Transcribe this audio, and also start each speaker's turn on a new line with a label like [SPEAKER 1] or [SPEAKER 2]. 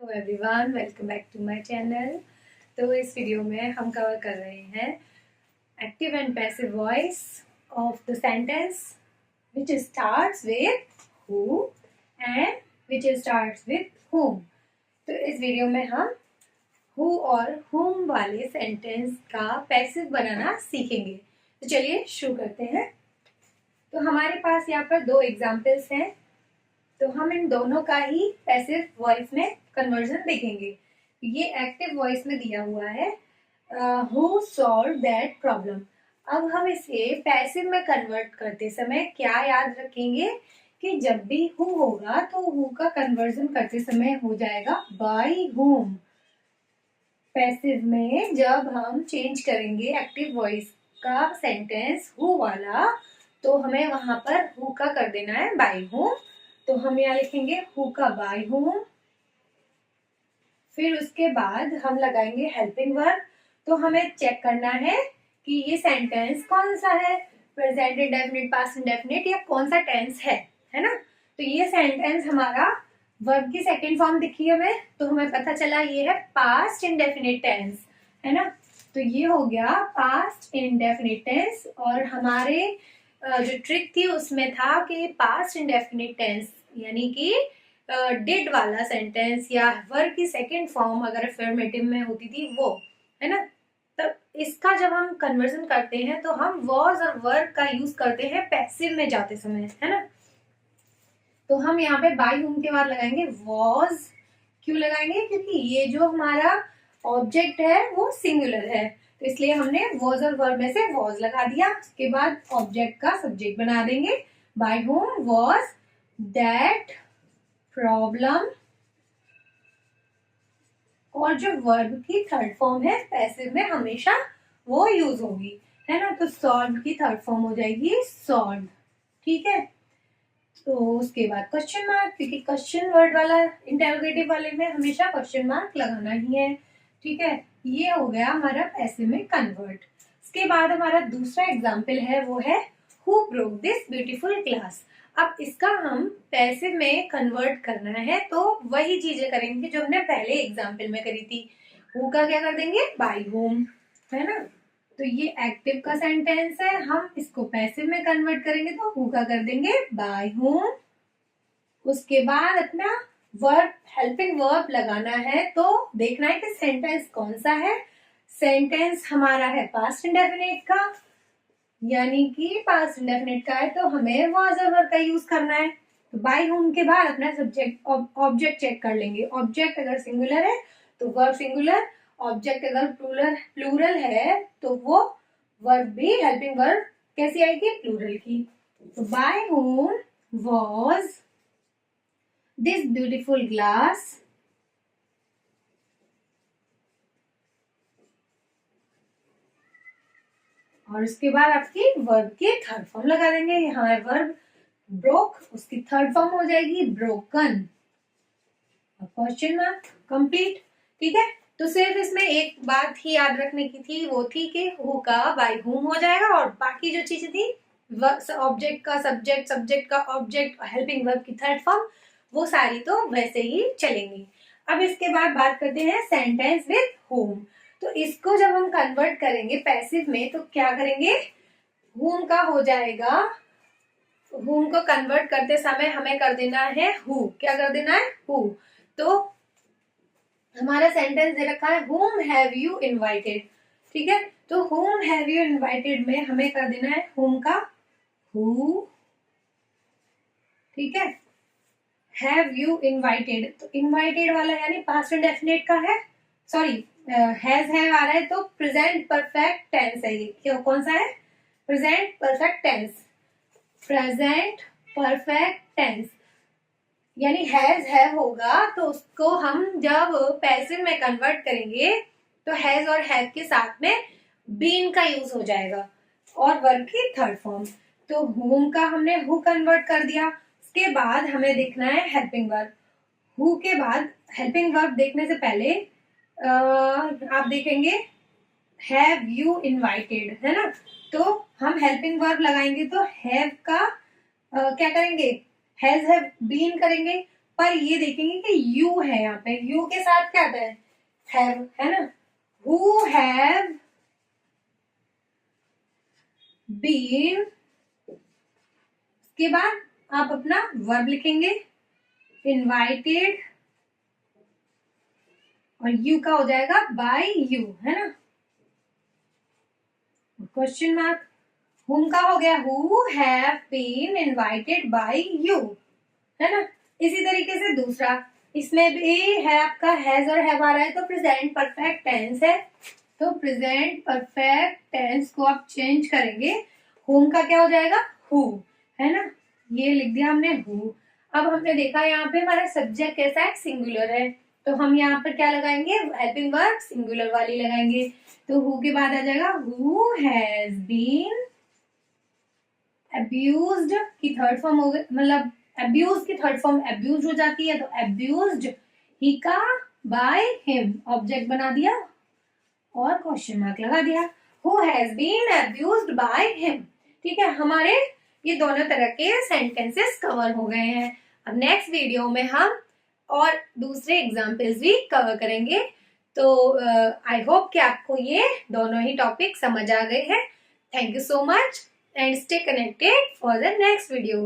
[SPEAKER 1] Hello everyone, welcome back to my channel. तो इस video में हम कवर कर रहे हैं active and passive voice of the sentence which starts with who and which starts with whom। तो इस वीडियो में हम who और whom वाले सेंटेंस का पैसिव बनाना सीखेंगे। तो चलिए शुरू करते हैं। तो हमारे पास यहाँ पर दो एग्जाम्पल्स हैं, तो हम इन दोनों का ही पैसिव वॉइस में कन्वर्जन देखेंगे। ये एक्टिव वॉइस में दिया हुआ है हु सॉल्व दैट प्रॉब्लम। अब हम इसे पैसिव में कन्वर्ट करते समय क्या याद रखेंगे कि जब भी हु होगा तो हु का कन्वर्जन करते समय हो जाएगा बाय whom। पैसिव में जब हम चेंज करेंगे एक्टिव वॉइस का सेंटेंस हु वाला, तो हमें वहां पर हु का कर देना है बाय whom। तो हम यहाँ लिखेंगे हु का बाय whom। फिर उसके बाद हम लगाएंगे हेल्पिंग वर्ब। तो हमें चेक करना है कि ये सेंटेंस कौन सा है, प्रेजेंट इंडेफिनिट, पास्ट इंडेफिनिट या कौन सा टेंस है ना। तो ये सेंटेंस हमारा वर्ब की सेकंड फॉर्म दिखी हमें, तो हमें पता चला ये है पास्ट इंडेफिनिट टेंस, है ना। तो ये हो गया पास्ट इंडेफिनिट टेंस। और हमारे जो ट्रिक थी उसमें था कि पास्ट इंडेफिनिट टेंस यानी कि डिड वाला सेंटेंस या वर्ब की सेकंड फॉर्म अगर अफर्मेटिव में होती थी वो, है ना। तब इसका जब हम कन्वर्जन करते हैं तो हम वॉज और वर्ब का यूज करते हैं पैसिव में जाते समय, है ना। तो हम यहाँ पे बाय whom के बाद लगाएंगे वॉज। क्यों लगाएंगे? क्योंकि ये जो हमारा ऑब्जेक्ट है वो सिंगुलर है, तो इसलिए हमने वॉज और वर्ब में से वॉज लगा दिया। उसके बाद ऑब्जेक्ट का सब्जेक्ट बना देंगे by whom was that problem. और जो वर्ब की थर्ड फॉर्म है पैसिव में हमेशा वो यूज होगी, है ना। तो सॉल्व की थर्ड फॉर्म हो जाएगी सॉल्व, ठीक है। तो उसके बाद क्वेश्चन मार्क, क्योंकि क्वेश्चन वर्ड वाला इंटेरोगेटिव वाले में हमेशा क्वेश्चन मार्क लगाना ही है, ठीक है। ये हो गया हमारा पैसिव में कन्वर्ट। इसके बाद हमारा दूसरा एग्जाम्पल है वो है who broke this beautiful glass. अब इसका हम पैसिव में कन्वर्ट करना है, तो वही चीजें करेंगे जो हमने पहले एग्जाम्पल में करी थी। हु का क्या कर देंगे बाय whom, है ना। तो ये एक्टिव का सेंटेंस है, हम इसको पैसिव में कन्वर्ट करेंगे तो हु का कर देंगे बाय whom। उसके बाद अपना वर्ब हेल्पिंग वर्ब लगाना है, तो देखना है कि सेंटेंस कौन सा है। सेंटेंस हमारा है पास्ट इंडेफिनिट का, यानी कि पास्ट इंडेफिनिट का है तो हमें वॉज और वर्ब का यूज करना है। तो बाय whom के बाद अपना सब्जेक्ट ऑब्जेक्ट चेक कर लेंगे। ऑब्जेक्ट अगर सिंगुलर है तो वर्ब सिंगुलर, ऑब्जेक्ट अगर प्लूरल है तो वो वर्ब भी हेल्पिंग वर्ब कैसी आएगी प्लूरल की। तो by whom was this beautiful glass. और उसके बाद आपकी वर्ब की थर्ड फॉर्म लगा देंगे। यहाँ है वर्ब ब्रोक, उसकी थर्ड फॉर्म हो जाएगी ब्रोकन। क्वेश्चन मार्क कंप्लीट, ठीक है। तो सिर्फ इसमें एक बात ही याद रखने की थी, वो थी कि हु का बाय whom हो जाएगा और बाकी जो चीजें थी ऑब्जेक्ट का सब्जेक्ट, सब्जेक्ट का ऑब्जेक्ट, हेल्पिंग वर्ब की थर्ड फॉर्म, वो सारी तो वैसे ही चलेंगी। अब इसके बाद बात करते हैं सेंटेंस विथ whom। तो इसको जब हम कन्वर्ट करेंगे पैसिव में तो क्या करेंगे, whom का हो जाएगा, whom को कन्वर्ट करते समय हमें कर देना है who। क्या कर देना है who। तो हमारा सेंटेंस दे रखा है whom have you invited, ठीक है। तो whom have you invited में हमें कर देना है whom का who, ठीक है। have you invited, तो invited वाला यानी पास्ट इंडेफिनिट का है, सॉरी हैज है आ रहा है तो प्रेजेंट परफेक्ट टेंस है ये। क्यों कौन सा है present perfect tense, present perfect tense यानी हैज है होगा, तो उसको हम जब पैसिव में कन्वर्ट करेंगे तो हैज और हैव के साथ में बीन का यूज हो जाएगा और वर्ब की थर्ड फॉर्म। तो whom का हमने हु कन्वर्ट कर दिया। उसके बाद हमें देखना है हेल्पिंग वर्ब। हु के बाद हेल्पिंग वर्ब देखने से पहले आप देखेंगे हैव यू इनवाइटेड, है ना। तो हम हेल्पिंग वर्ब लगाएंगे तो हैव का क्या करेंगे हैज हैव बीन करेंगे। पर ये देखेंगे कि यू है यहाँ पे, यू के साथ क्या आता है, हैव, है ना। हु हैव बीन, के बाद आप अपना वर्ब लिखेंगे इनवाइटेड, और यू का हो जाएगा बाय यू, है ना। क्वेश्चन मार्क, हुम का हो गया who have been invited by you, है ना। इसी तरीके से दूसरा, इसमें भी है आपका हैज और हैव आ रहा है, तो प्रेजेंट परफेक्ट टेंस है, तो प्रेजेंट परफेक्ट टेंस को आप चेंज करेंगे, हुम का क्या हो जाएगा, हु, है ना। ये लिख दिया हमने हु। अब हमने देखा यहाँ पे हमारा सब्जेक्ट कैसा है, सिंगुलर है, तो हम यहाँ पर क्या लगाएंगे, हेल्पिंग वर्ब सिंगुलर वाली लगाएंगे। तो हु के बाद आ जाएगा हु हैज बीन अब्यूज्ड की थर्ड फॉर्म हो गई, मतलब अब्यूज की थर्ड फॉर्म अब्यूज हो जाती है, तो अब्यूज्ड ही का बाय हिम, ऑब्जेक्ट बना दिया और क्वेश्चन मार्क लगा दिया, who has been abused by him. ठीक है, हमारे ये दोनों तरह के सेंटेंसेस कवर हो गए हैं। अब नेक्स्ट वीडियो में हम और दूसरे एग्जाम्पल्स भी कवर करेंगे। तो आई होप कि आपको ये दोनों ही टॉपिक समझ आ गए हैं। Thank you so much and stay connected for the next video.